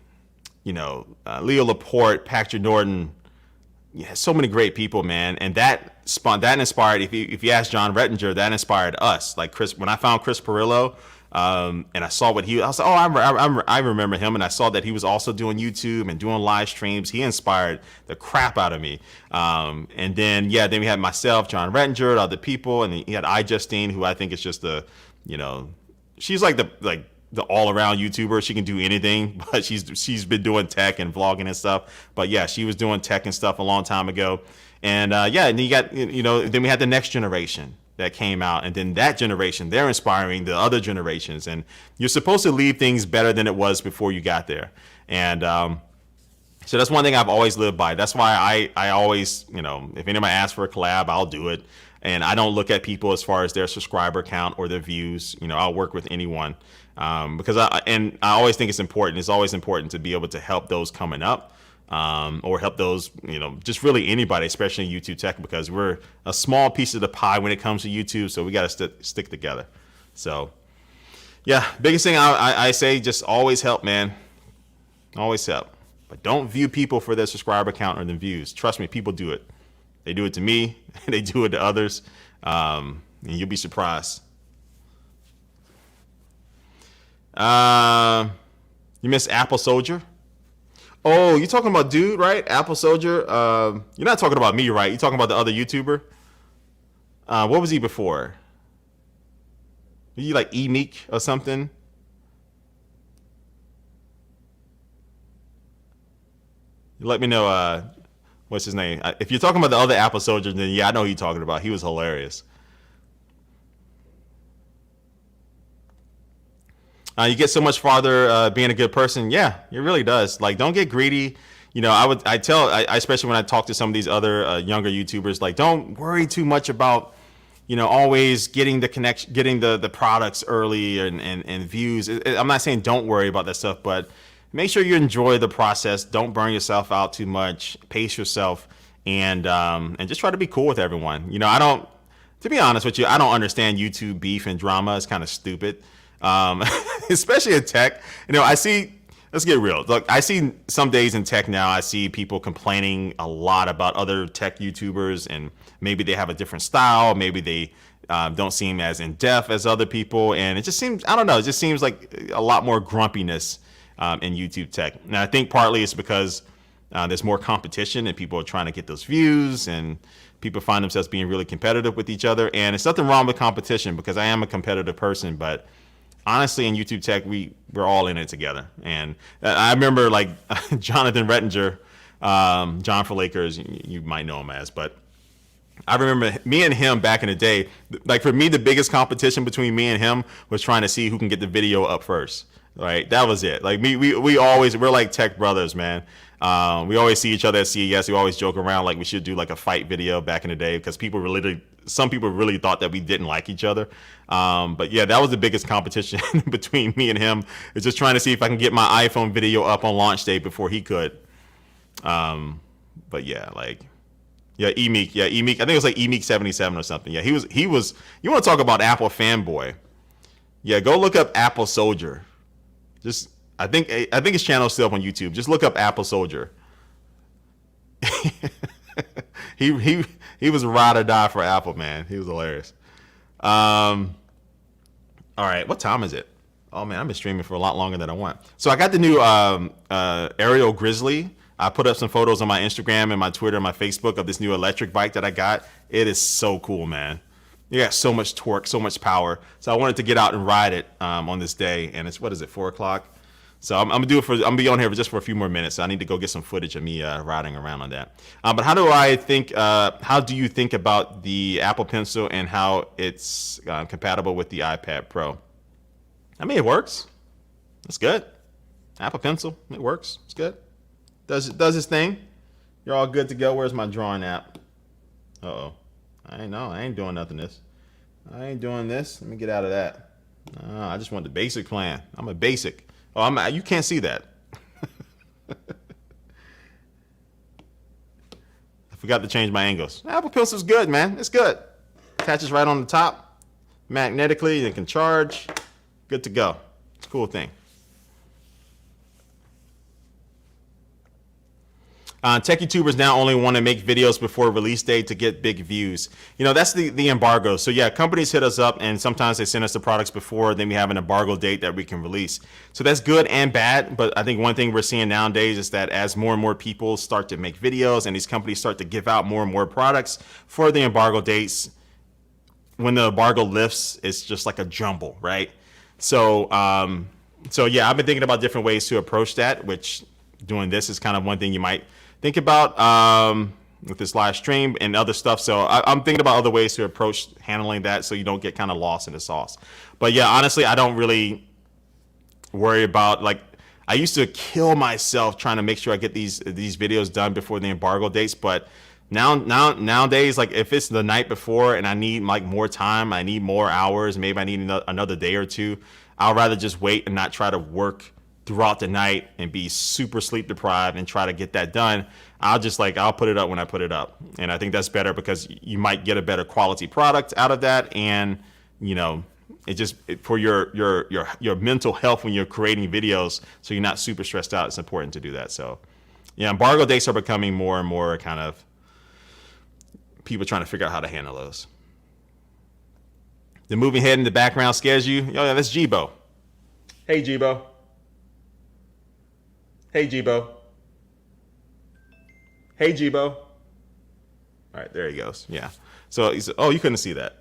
Laporte, Patrick Norton. Yeah, so many great people, man. And that inspired, if you ask John Rettinger, that inspired us. Like when I found Chris Perillo, and I saw what I was like, oh, I remember him. And I saw that he was also doing YouTube and doing live streams. He inspired the crap out of me. And then we had myself, John Rettinger, other people. And he had iJustine, who I think is just she's like the all-around YouTuber. She can do anything, but she's been doing tech and vlogging and stuff. But yeah, she was doing tech and stuff a long time ago. And and you got then we had the next generation that came out, and then that generation, they're inspiring the other generations. And you're supposed to leave things better than it was before you got there. And So that's one thing I've always lived by. That's why I always, if anybody asks for a collab, I'll do it. And I don't look at people as far as their subscriber count or their views. I'll work with anyone, because I always think it's important. It's always important to be able to help those coming up, or help those, just really anybody, especially in YouTube tech, because we're a small piece of the pie when it comes to YouTube. So we got to stick together. So yeah, biggest thing I say, just always help, man. Always help. But don't view people for their subscriber count or their views. Trust me, people do it. They do it to me. They do it to others. And you'll be surprised. You miss Apple Soldier? Oh, you're talking about dude, right? Apple Soldier. You're not talking about me, right? You're talking about the other YouTuber. What was he before? Were you like Imac or something? Let me know what's his name. If you're talking about the other Apple Soldier, then yeah, I know who you're talking about. He was hilarious. You get so much farther being a good person. Yeah, it really does. Like, don't get greedy. I especially when I talk to some of these other younger YouTubers, like, don't worry too much about, always getting the connection, getting the products early and views. I'm not saying don't worry about that stuff, but make sure you enjoy the process. Don't burn yourself out too much. Pace yourself, and just try to be cool with everyone. To be honest with you, I don't understand YouTube beef and drama. It's kind of stupid, especially in tech. Let's get real. Look, I see some days in tech now, I see people complaining a lot about other tech YouTubers, and maybe they have a different style. Maybe they don't seem as in depth as other people, and it just seems, I don't know, it just seems like a lot more grumpiness in YouTube tech. And I think partly it's because there's more competition and people are trying to get those views, and people find themselves being really competitive with each other. And it's nothing wrong with competition, because I am a competitive person, but honestly, in YouTube tech, we're all in it together. And I remember like Jonathan Rettinger, John for Lakers, you might know him as, but I remember me and him back in the day. Like, for me, the biggest competition between me and him was trying to see who can get the video up first. Right, that was it. Like, we're like tech brothers, man. We always see each other at CES. We always joke around like we should do like a fight video back in the day, because some people really thought that we didn't like each other. But yeah, that was the biggest competition between me and him. It's just trying to see if I can get my iPhone video up on launch day before he could. But yeah, Imac. I think it was like Imac 77 or something. Yeah, he was. You want to talk about Apple fanboy? Yeah, go look up Apple Soldier. I think his channel is still up on YouTube. Just look up Apple Soldier. He was ride or die for Apple, man. He was hilarious. All right, what time is it? Oh man, I've been streaming for a lot longer than I want. So I got the new Aerial Grizzly. I put up some photos on my Instagram and my Twitter and my Facebook of this new electric bike that I got. It is so cool, man. You got so much torque, so much power. So I wanted to get out and ride it on this day. And it's, 4 o'clock? So I'm gonna be on here just for a few more minutes. So I need to go get some footage of me riding around on that. But how do you think about the Apple Pencil and how it's compatible with the iPad Pro? I mean, it works. It's good. Apple Pencil, it works. It's good. Does its thing. You're all good to go. Where's my drawing app? Uh-oh. I ain't doing nothing this. I ain't doing this. Let me get out of that. I just want the basic plan. I'm a basic. Oh, you can't see that. I forgot to change my angles. Apple Pencil's good, man. It's good. Attaches right on the top. Magnetically, it can charge. Good to go. It's a cool thing. Tech YouTubers now only want to make videos before release date to get big views. That's the embargo. So yeah, companies hit us up and sometimes they send us the products before, then we have an embargo date that we can release. So that's good and bad. But I think one thing we're seeing nowadays is that as more and more people start to make videos and these companies start to give out more and more products for the embargo dates, when the embargo lifts, it's just like a jumble, right? So yeah, I've been thinking about different ways to approach that, which doing this is kind of one thing you might think about with this live stream and other stuff. So I'm thinking about other ways to approach handling that so you don't get kind of lost in the sauce. But yeah, honestly, I don't really worry about, like, I used to kill myself trying to make sure I get these videos done before the embargo dates, but nowadays, like if it's the night before and I need like more time, I need more hours, maybe I need another day or two, I'll rather just wait and not try to work throughout the night and be super sleep deprived and try to get that done. I'll put it up when I put it up. And I think that's better because you might get a better quality product out of that. And, for your mental health when you're creating videos, so you're not super stressed out, it's important to do that. So yeah, embargo dates are becoming more and more kind of people trying to figure out how to handle those. The moving head in the background scares you? Oh yeah, that's Jibo. Hey Jibo. Hey Jibo. Hey Jibo. All right, there he goes. Yeah. So he said, oh, you couldn't see that.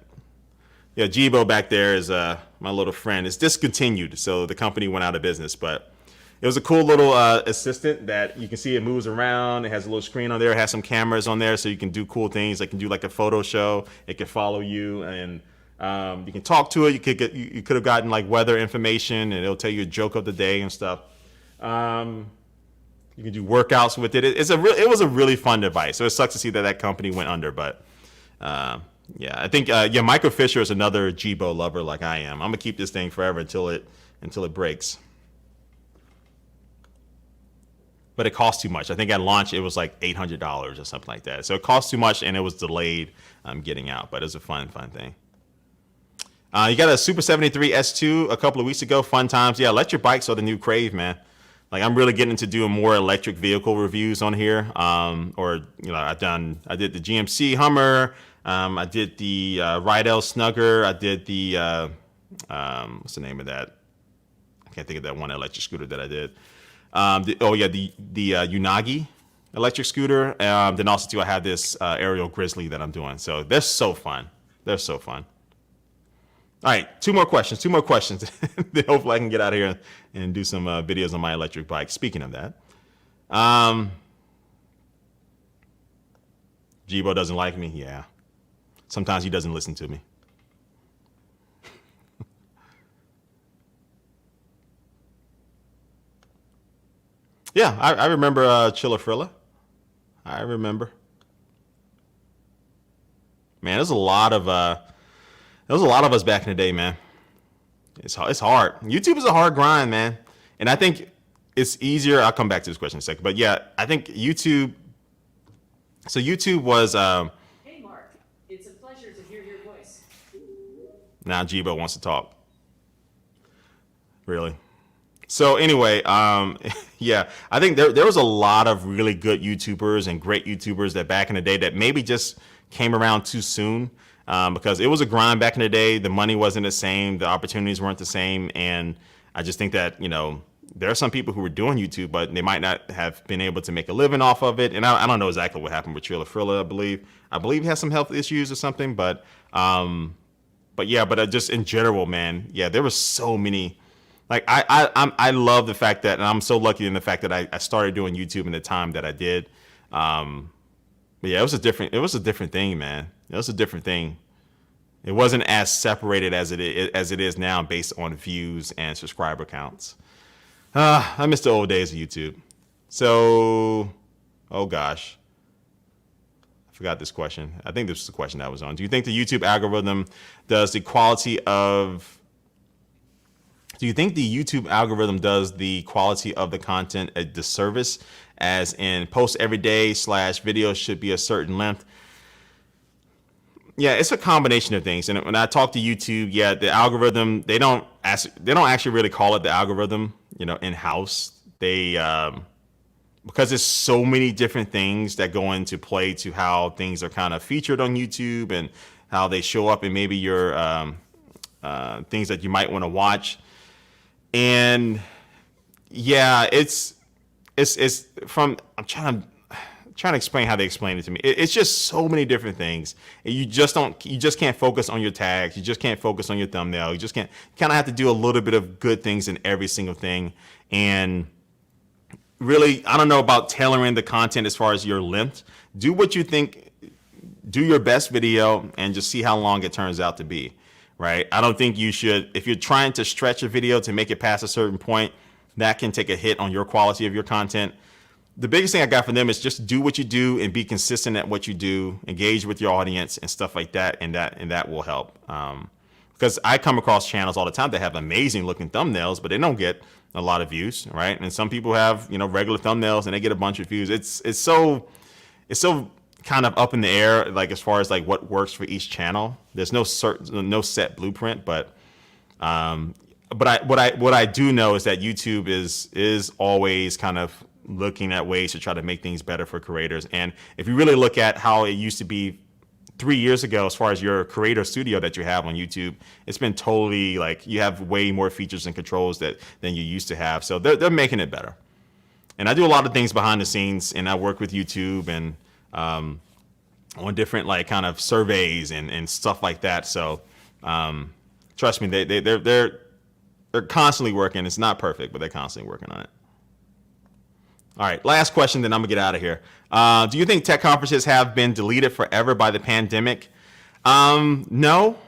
Yeah, Jibo back there is my little friend. It's discontinued, so the company went out of business. But it was a cool little assistant that you can see it moves around. It has a little screen on there. It has some cameras on there, so you can do cool things. It can do like a photo show. It can follow you, and you can talk to it. You could have gotten like weather information, and it'll tell you a joke of the day and stuff. You can do workouts with it. It was a really fun device. So it sucks to see that company went under, but yeah, I think Michael Fisher is another Jibo lover like I am. I'm gonna keep this thing forever until it breaks. But it costs too much. I think at launch it was like $800 or something like that. So it cost too much and it was delayed getting out. But it was a fun thing. You got a Super 73 S2 a couple of weeks ago. Fun times. Yeah, electric bikes are the new crave, man. Like I'm really getting into doing more electric vehicle reviews on here. I did the GMC Hummer. I did the Rydell Snugger. I did the what's the name of that? I can't think of that one electric scooter that I did. The Unagi electric scooter. Then also too, I have this Aerial Grizzly that I'm doing. So they're so fun. They're so fun. All right, two more questions. Then hopefully I can get out of here and do some videos on my electric bike. Speaking of that, Jibo doesn't like me. Yeah, sometimes he doesn't listen to me. Yeah, I remember Chillafrilla. I remember. Man, there's a lot of us back in the day, man. It's hard. YouTube is a hard grind, man. And I think it's easier. I'll come back to this question in a second. But yeah, I think YouTube. So YouTube was. Hey, Mark. It's a pleasure to hear your voice. Now Jibo wants to talk. Really? So anyway, yeah, I think there was a lot of really good YouTubers and great YouTubers that back in the day that maybe just came around too soon. Because it was a grind back in the day. The money wasn't the same. The opportunities weren't the same. And I just think that, there are some people who were doing YouTube, but they might not have been able to make a living off of it. And I don't know exactly what happened with Trilla Frilla, I believe he has some health issues or something. But just in general, man, yeah, there was so many. Like I love the fact that, and I'm so lucky in the fact that I started doing YouTube in the time that I did. But yeah, it was a different thing, man. It was a different thing. It wasn't as separated as it is now based on views and subscriber counts. I miss the old days of YouTube. So, oh gosh. I forgot this question. I think this was the question that was on. Do you think the YouTube algorithm does the quality of the content a disservice, as in post every day / videos should be a certain length? Yeah, it's a combination of things. And when I talk to YouTube, yeah, the algorithm, they don't actually really call it the algorithm, in house. They because there's so many different things that go into play to how things are kind of featured on YouTube and how they show up in maybe your things that you might want to watch. And yeah, it's from, I'm trying to explain how they explain it to me. It's just so many different things. You just can't focus on your tags. You just can't focus on your thumbnail. You kind of have to do a little bit of good things in every single thing. And really, I don't know about tailoring the content as far as your length. Do what you think, do your best video and just see how long it turns out to be, right? I don't think you should, if you're trying to stretch a video to make it past a certain point, that can take a hit on your quality of your content. The biggest thing I got from them is just do what you do and be consistent at what you do, engage with your audience and stuff like that. And that will help. Because I come across channels all the time that have amazing looking thumbnails, but they don't get a lot of views, right? And some people have, regular thumbnails and they get a bunch of views. It's so kind of up in the air, like as far as like what works for each channel. There's no set blueprint, but what I do know is that YouTube is always kind of looking at ways to try to make things better for creators. And if you really look at how it used to be 3 years ago, as far as your creator studio that you have on YouTube, it's been totally like you have way more features and controls than you used to have. So they're making it better. And I do a lot of things behind the scenes, and I work with YouTube and on different like kind of surveys and stuff like that. So trust me, they're constantly working. It's not perfect, but they're constantly working on it. All right, last question, then I'm gonna get out of here. Do you think tech conferences have been deleted forever by the pandemic? No,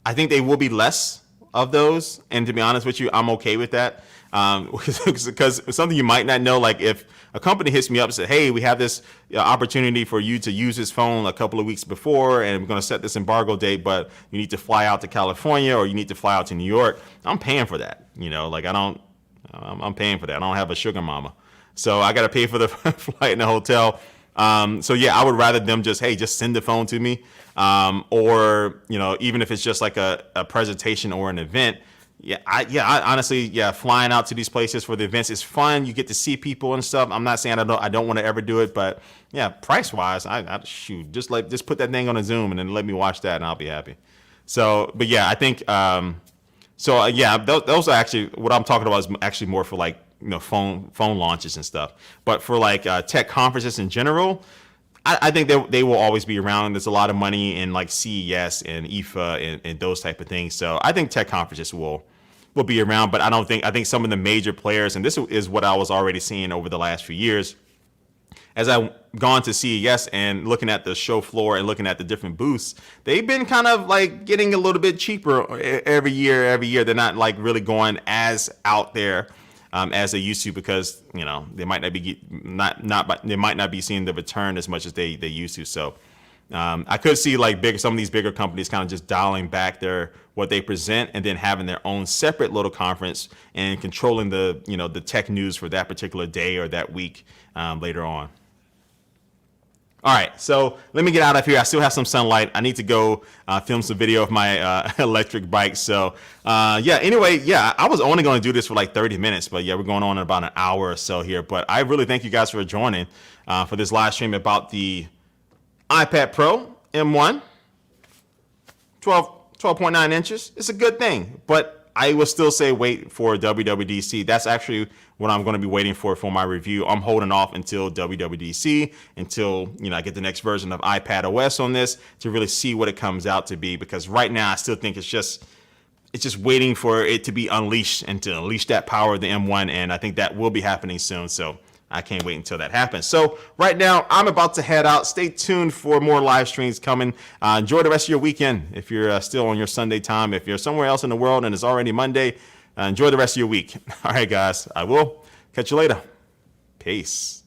I think they will be less of those. And to be honest with you, I'm okay with that. Because something you might not know, like if a company hits me up and says, hey, we have this opportunity for you to use this phone a couple of weeks before, and we're gonna set this embargo date, but you need to fly out to California or you need to fly out to New York, I'm paying for that. I'm paying for that. I don't have a sugar mama. So I got to pay for the flight and the hotel. So yeah, I would rather them just send the phone to me. Or, even if it's just like a presentation or an event. I honestly, flying out to these places for the events is fun. You get to see people and stuff. I'm not saying I don't want to ever do it, but yeah, price wise, just put that thing on a Zoom and then let me watch that and I'll be happy. So, but yeah, I think, those are actually, what I'm talking about is actually more for like, phone launches and stuff. But for like tech conferences in general, I think they will always be around. There's a lot of money in like CES and IFA and those type of things. So I think tech conferences will be around, but I think some of the major players, and this is what I was already seeing over the last few years, as I've gone to CES and looking at the show floor and looking at the different booths, they've been kind of like getting a little bit cheaper every year. They're not like really going as out there as they used to, because they might not be seeing the return as much as they used to. So I could see like some of these bigger companies kind of just dialing back what they present and then having their own separate little conference and controlling the tech news for that particular day or that week later on. All right, so let me get out of here. I still have some sunlight. I need to go film some video of my electric bike. So anyway, I was only going to do this for like 30 minutes, but yeah, we're going on in about an hour or so here. But I really thank you guys for joining for this live stream about the iPad Pro M1, 12.9 inches. It's a good thing, but I will still say wait for WWDC. That's actually what I'm going to be waiting for my review. I'm holding off until WWDC, until I get the next version of iPad OS on this to really see what it comes out to be. Because right now I still think it's just waiting for it to be unleashed and to unleash that power of the M1, and I think that will be happening soon. So I can't wait until that happens. So right now, I'm about to head out. Stay tuned for more live streams coming. Enjoy the rest of your weekend. If you're still on your Sunday time, if you're somewhere else in the world and it's already Monday, enjoy the rest of your week. All right, guys, I will catch you later. Peace.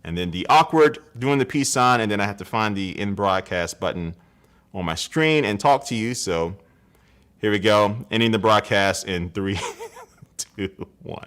And then the awkward doing the peace sign, and then I have to find the in broadcast button on my screen and talk to you. So here we go. Ending the broadcast in 3, 2, 1.